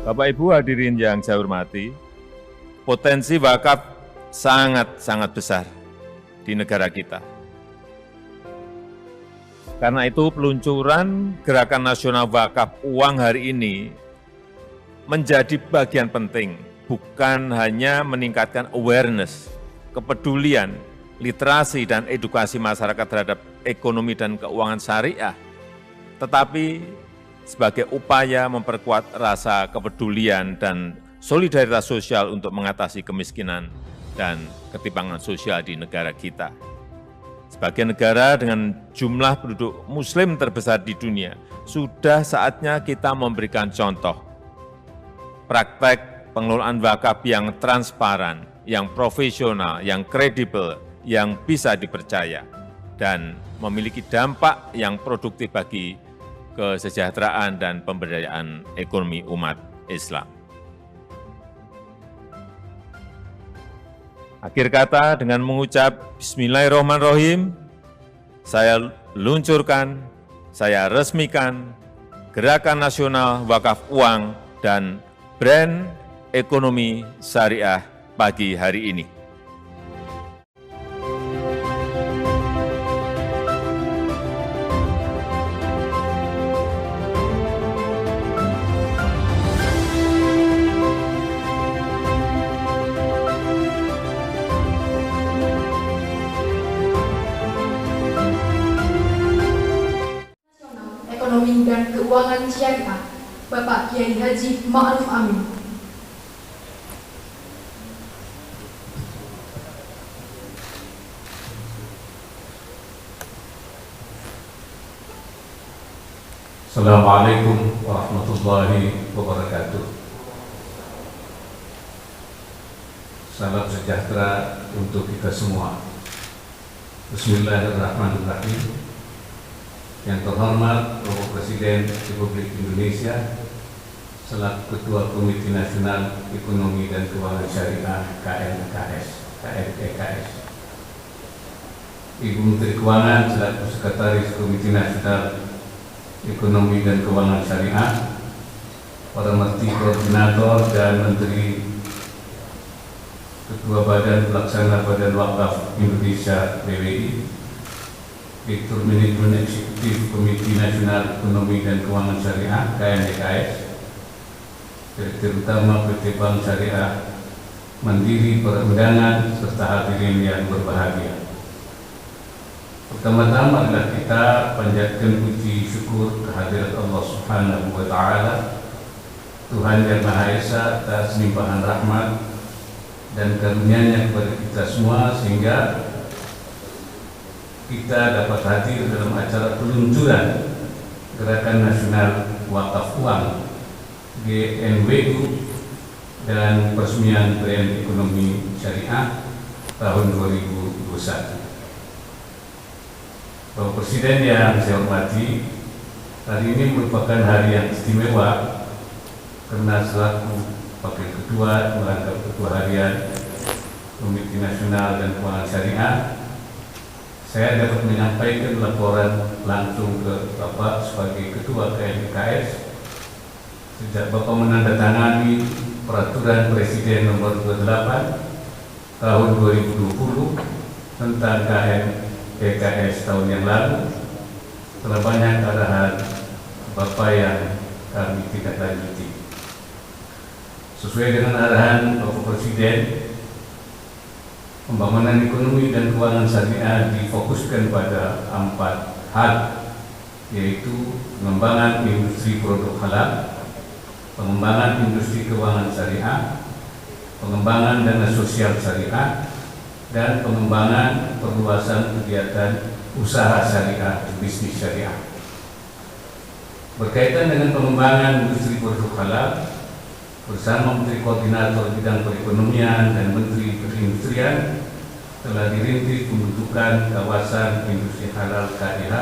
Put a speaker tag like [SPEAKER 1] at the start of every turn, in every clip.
[SPEAKER 1] Bapak Ibu hadirin yang saya hormati, potensi wakaf sangat besar di negara kita. Karena itu peluncuran Gerakan Nasional Wakaf Uang hari ini menjadi bagian penting, bukan hanya meningkatkan awareness, kepedulian, literasi dan edukasi masyarakat terhadap ekonomi dan keuangan syariah, tetapi sebagai upaya memperkuat rasa kepedulian dan solidaritas sosial untuk mengatasi kemiskinan dan ketimpangan sosial di negara kita. Sebagai negara dengan jumlah penduduk muslim terbesar di dunia, sudah saatnya kita memberikan contoh praktek pengelolaan wakaf yang transparan, yang profesional, yang kredibel, yang bisa dipercaya, dan memiliki dampak yang produktif bagi kesejahteraan dan pemberdayaan ekonomi umat Islam. Akhir kata, dengan mengucap Bismillahirrahmanirrahim, saya luncurkan, saya resmikan Gerakan Nasional Wakaf Uang dan Brand Ekonomi Syariah pagi hari ini.
[SPEAKER 2] Ekonomi dan Keuangan Syariah, Bapak Kiai Haji Ma'ruf Amin.
[SPEAKER 3] Assalamualaikum warahmatullahi wabarakatuh. Salam sejahtera untuk kita semua. Bismillahirrahmanirrahim. Yang terhormat Bapak Presiden Republik Indonesia selaku Ketua Komite Nasional Ekonomi dan Keuangan Syariah KNEKS, Ibu Menteri Keuangan selaku Sekretaris Komite Nasional Ekonomi dan Keuangan Syariah, para Menteri Koordinator dan Menteri Ketua Badan Pelaksana Badan Wakaf Indonesia BWI, Direktur Manajemen Eksekutif Komite Nasional Ekonomi dan Keuangan Syariah KNEKS, Direktur Utama PT Bank Syariah Mandiri, para undangan serta hadirin yang berbahagia. Pertama-tama adalah kita panjatkan puji syukur kehadirat Allah Subhanahu wa Ta'ala, Tuhan yang Maha Esa, atas limpahan rahmat dan karunia-Nya kepada kita semua sehingga kita dapat hadir dalam acara peluncuran Gerakan Nasional Wakaf Uang GNWU dan peresmian Brand Ekonomi Syariah tahun 2021. Bapak Presiden yang saya hormati, hari ini merupakan hari yang istimewa karena selaku Wakil Ketua merangkap Ketua Harian Komite Nasional dan Keuangan Syariah, saya dapat menyampaikan laporan langsung ke Bapak sebagai Ketua KNEKS sejak Bapak menandatangani Peraturan Presiden Nomor 28 Tahun 2020 tentang KNEKS tahun yang lalu. Telah banyak arahan Bapak yang kami tidak lanjuti. Sesuai dengan arahan Bapak Presiden, pembangunan ekonomi dan keuangan syariah difokuskan pada 4 hal, yaitu pengembangan industri produk halal, pengembangan industri keuangan syariah, pengembangan dana sosial syariah, dan pengembangan perluasan kegiatan usaha syariah dan bisnis syariah. Berkaitan dengan pengembangan industri produk halal, bersama Menteri Koordinator Bidang Perekonomian dan Menteri Perindustrian telah dirintis pembentukan kawasan industri halal KIH,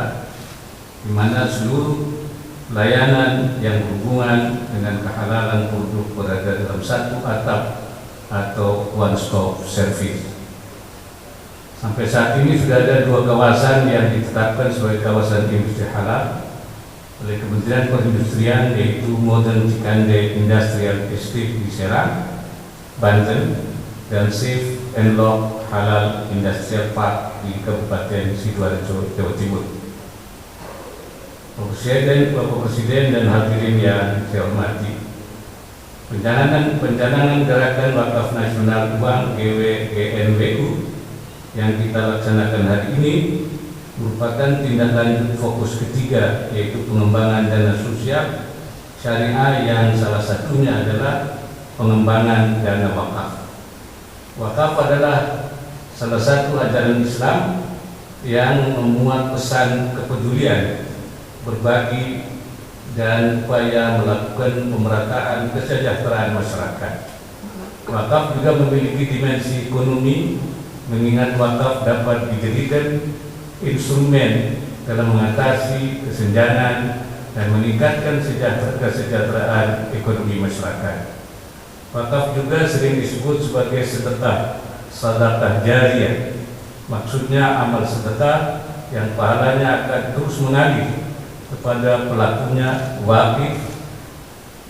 [SPEAKER 3] di mana seluruh layanan yang berhubungan dengan kehalalan produk berada dalam satu atap atau one stop service. Sampai saat ini sudah ada 2 kawasan yang ditetapkan sebagai kawasan industri halal, oleh Kementerian Perindustrian, yaitu Modern Cikande Industrial Estate di Serang, Banten, dan Safe and Lock Halal Industrial Park di Kabupaten Sidoarjo, Jawa Timur. Bapak Presiden dan hadirin yang saya hormati, pencanangan gerakan wakaf nasional uang GWGNWU yang kita laksanakan hari ini merupakan tindak lanjut fokus ketiga, yaitu pengembangan dana sosial syariah yang salah satunya adalah pengembangan dana wakaf. Wakaf adalah salah satu ajaran Islam yang memuat pesan kepedulian, berbagi, dan upaya melakukan pemerataan kesejahteraan masyarakat. Wakaf juga memiliki dimensi ekonomi, mengingat wakaf dapat dijadikan instrumen dalam mengatasi kesenjangan dan meningkatkan kesejahteraan ekonomi masyarakat. Wakaf juga sering disebut sebagai sedekah jariyah. Maksudnya amal sedekah yang pahalanya akan terus mengalir kepada pelakunya wakif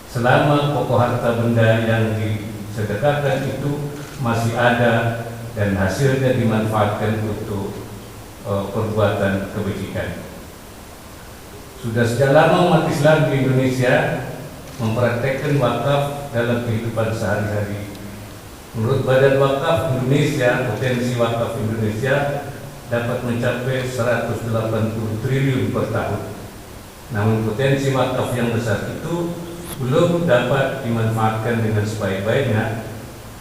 [SPEAKER 3] selama pokok harta benda yang disedekahkan itu masih ada dan hasilnya dimanfaatkan untuk perbuatan kebajikan. Sudah sejak lama umat Islam di Indonesia mempraktekkan wakaf dalam kehidupan sehari-hari. Menurut Badan Wakaf Indonesia, potensi wakaf Indonesia dapat mencapai 180 triliun per tahun. Namun potensi wakaf yang besar itu belum dapat dimanfaatkan dengan sebaik-baiknya.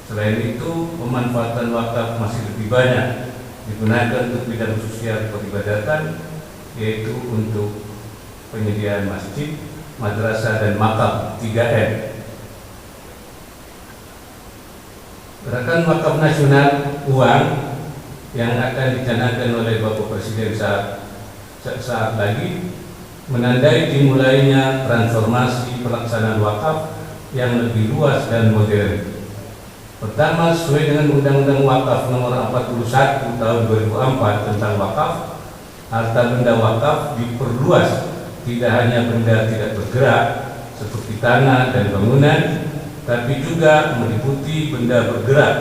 [SPEAKER 3] Selain itu, pemanfaatan wakaf masih lebih banyak digunakan untuk bidang sosial peribadatan, yaitu untuk penyediaan masjid, madrasah, dan makam 3M. Gerakan wakaf nasional uang yang akan dicanangkan oleh Bapak Presiden saat lagi menandai dimulainya transformasi pelaksanaan wakaf yang lebih luas dan modern. Pertama, sesuai dengan Undang-Undang Wakaf Nomor 41 Tahun 2004 tentang wakaf, harta benda wakaf diperluas tidak hanya benda tidak bergerak seperti tanah dan bangunan, tapi juga meliputi benda bergerak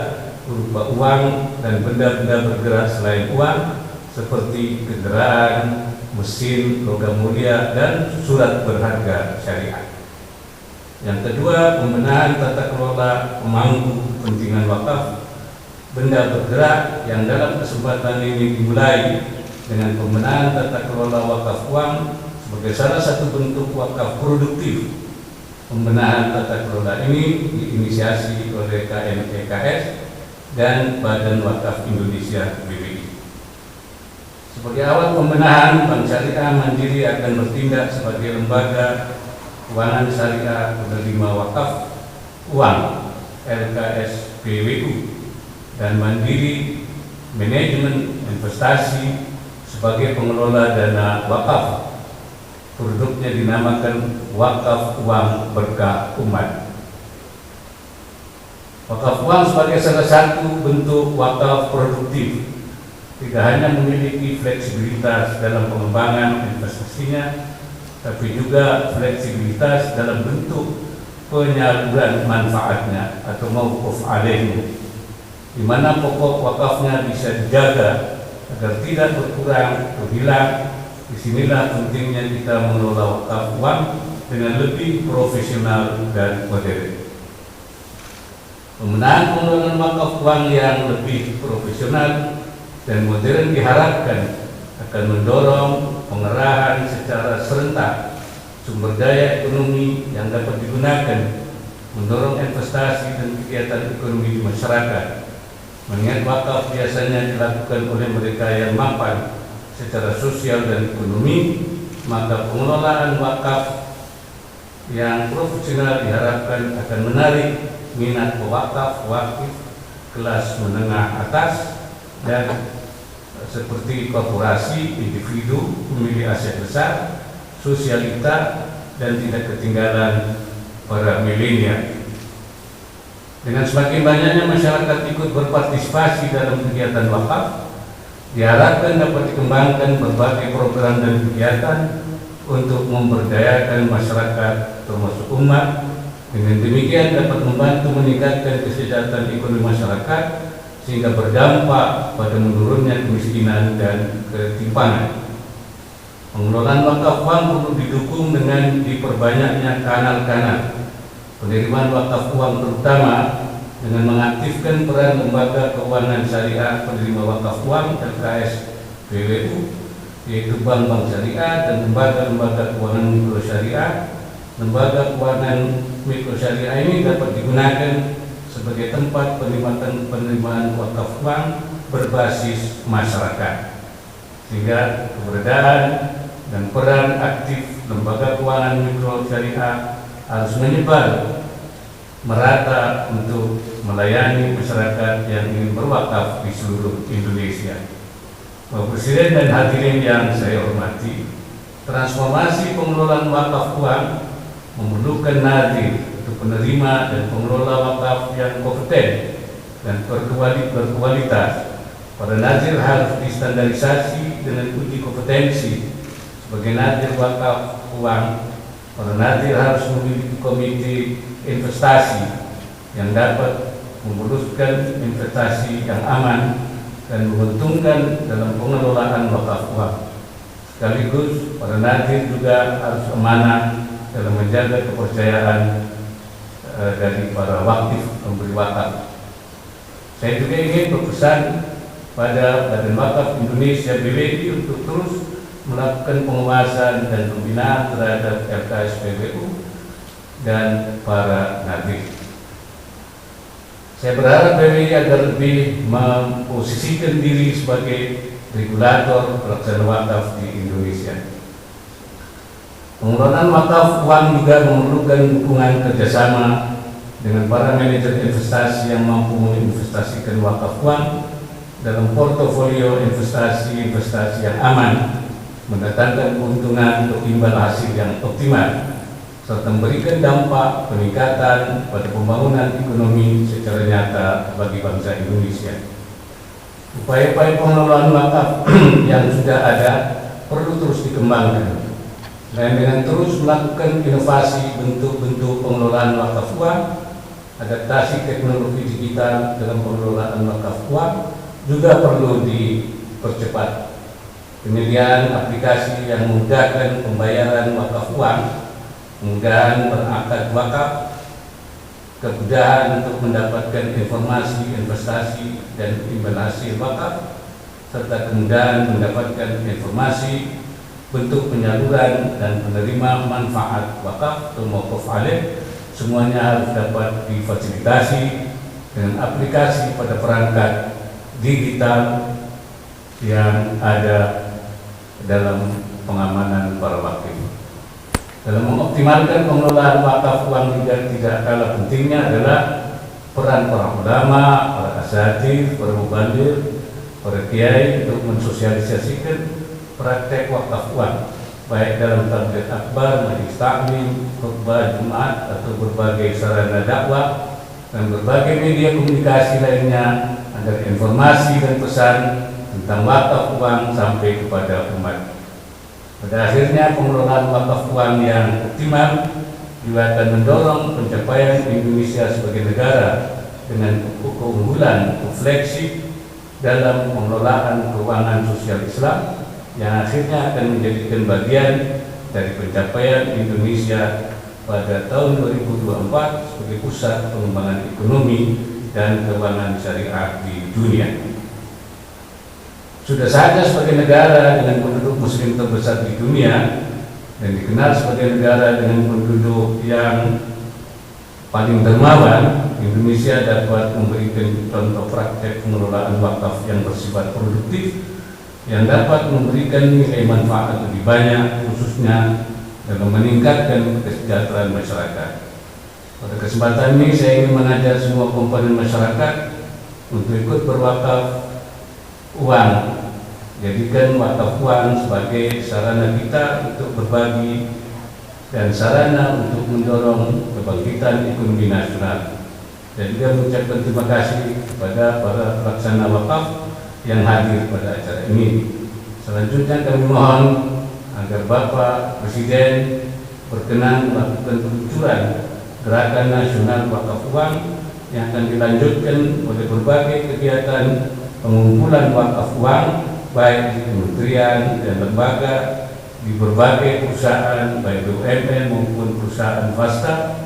[SPEAKER 3] berupa uang dan benda-benda bergerak selain uang seperti kendaraan, mesin, logam mulia, dan surat berharga syariah. Yang kedua, pembenahan tata kelola pemangku kepentingan wakaf benda bergerak yang dalam kesempatan ini dimulai dengan pembenahan tata kelola wakaf uang sebagai salah satu bentuk wakaf produktif. Pembenahan tata kelola ini diinisiasi oleh KMEKS dan Badan Wakaf Indonesia BWI. Sebagai awal pembenahan, Bank Syariah Mandiri akan bertindak sebagai lembaga keuangan syariah penerima wakaf uang LKSPWU dan Mandiri Manajemen Investasi sebagai pengelola dana wakaf. Produknya dinamakan Wakaf Uang Berkah Umat. Wakaf uang sebagai salah satu bentuk wakaf produktif tidak hanya memiliki fleksibilitas dalam pengembangan investasinya, tapi juga fleksibilitas dalam bentuk penyaluran manfaatnya atau mauquf alaihnya, di mana pokok wakafnya bisa dijaga agar tidak berkurang atau hilang. Disinilah pentingnya kita mengelola wakaf uang dengan lebih profesional dan modern. Pembenahan pengelolaan wakaf uang yang lebih profesional dan modern diharapkan akan mendorong pengerahan secara serentak sumber daya ekonomi yang dapat digunakan, mendorong investasi dan kegiatan ekonomi di masyarakat. Mengingat wakaf biasanya dilakukan oleh mereka yang mampan secara sosial dan ekonomi, maka pengelolaan wakaf yang profesional diharapkan akan menarik minat pewakaf wakif kelas menengah atas dan seperti korporasi, individu, pemilik aset besar, sosialita, dan tidak ketinggalan para milenial. Dengan semakin banyaknya masyarakat ikut berpartisipasi dalam kegiatan wakaf, diharapkan dapat dikembangkan berbagai program dan kegiatan untuk memberdayakan masyarakat termasuk umat. Dengan demikian dapat membantu meningkatkan kesejahteraan ekonomi masyarakat sehingga berdampak pada menurunnya kemiskinan dan ketimpangan. Pengelolaan wakaf uang perlu didukung dengan diperbanyaknya kanal-kanal penerimaan wakaf uang, terutama dengan mengaktifkan peran lembaga keuangan syariah penerima wakaf uang LKS PWU, yaitu bank-bank syariah dan lembaga-lembaga keuangan mikro syariah. Lembaga keuangan mikro syariah ini dapat digunakan sebagai tempat penerimaan wakaf uang berbasis masyarakat, sehingga keberadaan dan peran aktif lembaga keuangan mikro syariah harus menyebar merata untuk melayani masyarakat yang ingin berwakaf di seluruh Indonesia. Bapak Presiden dan hadirin yang saya hormati, transformasi pengelolaan wakaf uang memerlukan nadir untuk penerima dan pengelola wakaf yang kompeten dan berkualitas. Para nadir harus distandarisasi dengan uji kompetensi sebagai nadir wakaf uang. Para nadir harus memiliki komite investasi yang dapat memuluskan investasi yang aman dan menguntungkan dalam pengelolaan wakaf uang. Sekaligus para nadir juga harus amanah dalam menjaga kepercayaan dari para wakif pemberi wakaf. Saya juga ingin berpesan pada Badan Wakaf Indonesia BWI untuk terus melakukan pengawasan dan pembinaan terhadap LKS PWU dan para nadir. Saya berharap BWI agar lebih memposisikan diri sebagai regulator pelaksana wakaf di Indonesia. Pengelolaan wakaf uang juga memerlukan dukungan kerjasama dengan para manajer investasi yang mampu menginvestasikan wakaf uang dalam portofolio investasi yang aman, mendatangkan keuntungan untuk imbal hasil yang optimal, serta memberikan dampak peningkatan pada pembangunan ekonomi secara nyata bagi bangsa Indonesia. Upaya-upaya pengelolaan wakaf yang sudah ada perlu terus dikembangkan, dan dengan terus melakukan inovasi bentuk-bentuk pengelolaan wakaf uang, adaptasi teknologi digital dalam pengelolaan wakaf uang juga perlu dipercepat. Penyediaan aplikasi yang memudahkan pembayaran wakaf uang, kemudahan berakad wakaf, kemudahan untuk mendapatkan informasi investasi dan imbal hasil wakaf, serta kemudahan mendapatkan informasi bentuk penyaluran dan penerima manfaat wakaf atau mauquf alaih, semuanya harus dapat difasilitasi dengan aplikasi pada perangkat digital yang ada dalam pengamanan para wakif. Dalam mengoptimalkan pengelolaan wakaf uang juga tidak kalah pentingnya adalah peran para ulama, para asatidz, para mubaligh, para kiai untuk mensosialisasikan praktek wakaf uang, baik dalam tabligh akbar, majelis taklim, khutbah Jumat atau berbagai sarana dakwah dan berbagai media komunikasi lainnya, agar informasi dan pesan tentang wakaf uang sampai kepada umat. Pada akhirnya pengelolaan wakaf uang yang optimal juga akan mendorong pencapaian Indonesia sebagai negara dengan keunggulan flagship dalam pengelolaan keuangan sosial Islam yang akhirnya akan menjadikan bagian dari pencapaian Indonesia pada tahun 2024 sebagai pusat pengembangan ekonomi dan keuangan syariah di dunia. Sudah saja sebagai negara dengan penduduk muslim terbesar di dunia dan dikenal sebagai negara dengan penduduk yang paling dermawan, Indonesia dapat memberikan contoh praktek pengelolaan wakaf yang bersifat produktif yang dapat memberikan nilai manfaat lebih banyak, khususnya dalam meningkatkan kesejahteraan masyarakat. Pada kesempatan ini saya ingin mengajak semua komponen masyarakat untuk ikut berwakaf uang. Jadikan wakaf uang sebagai sarana kita untuk berbagi dan sarana untuk mendorong kebangkitan ekonomi nasional. Dan juga mengucapkan terima kasih kepada para pelaksana wakaf yang hadir pada acara ini. Selanjutnya kami mohon agar Bapak Presiden berkenan melakukan peluncuran Gerakan Nasional Wakaf Uang yang akan dilanjutkan oleh berbagai kegiatan pengumpulan wakaf uang baik di kementerian dan lembaga, di berbagai perusahaan baik BUMN maupun perusahaan swasta,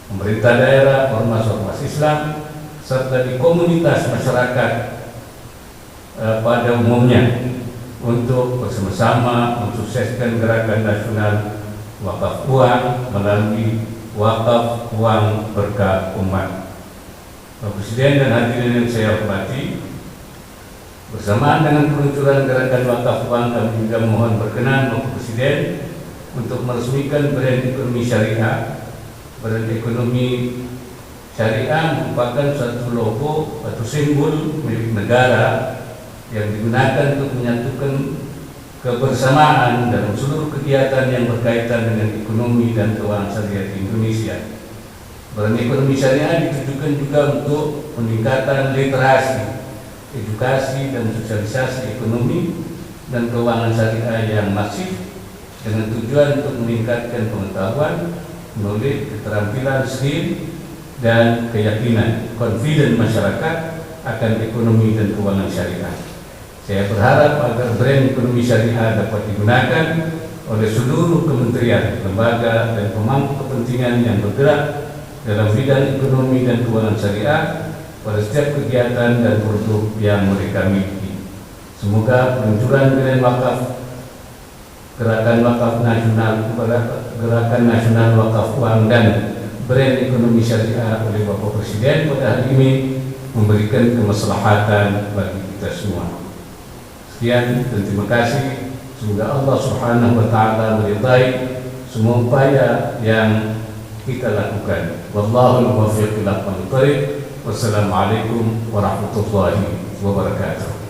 [SPEAKER 3] pemerintah daerah, ormas-ormas Islam, serta di komunitas masyarakat pada umumnya untuk bersama-sama mensukseskan Gerakan Nasional Wakaf Uang melalui Wakaf Uang Berkah Umat. Bapak Presiden dan hadirin yang saya hormati, bersamaan dengan peluncuran Gerakan Wakaf Uang, kami juga mohon berkenan Bapak Presiden untuk meresmikan brand ekonomi syariah. Brand ekonomi syariah merupakan suatu logo atau simbol milik negara yang digunakan untuk menyatukan kebersamaan dalam seluruh kegiatan yang berkaitan dengan ekonomi dan keuangan syariah di Indonesia. Brand ekonomi syariah ditujukan juga untuk peningkatan literasi, edukasi dan sosialisasi ekonomi dan keuangan syariah yang masif dengan tujuan untuk meningkatkan pengetahuan, knowledge, keterampilan, skill, dan keyakinan, confident masyarakat akan ekonomi dan keuangan syariah. Saya berharap agar brand ekonomi syariah dapat digunakan oleh seluruh kementerian, lembaga, dan pemangku kepentingan yang bergerak dalam bidang ekonomi dan keuangan syariah pada setiap kegiatan dan produk yang mereka miliki. Semoga peluncuran brand wakaf, Gerakan Nasional Wakaf Uang dan brand ekonomi syariah oleh Bapak Presiden pada hari ini memberikan kemaslahatan bagi kita semua. Sekian dan terima kasih. Semoga Allah Subhanahu wa taala meridai semua upaya yang kita lakukan. Wallahul muwaffiq ila aqwamit thoriq. Wassalamualaikum warahmatullahi wabarakatuh.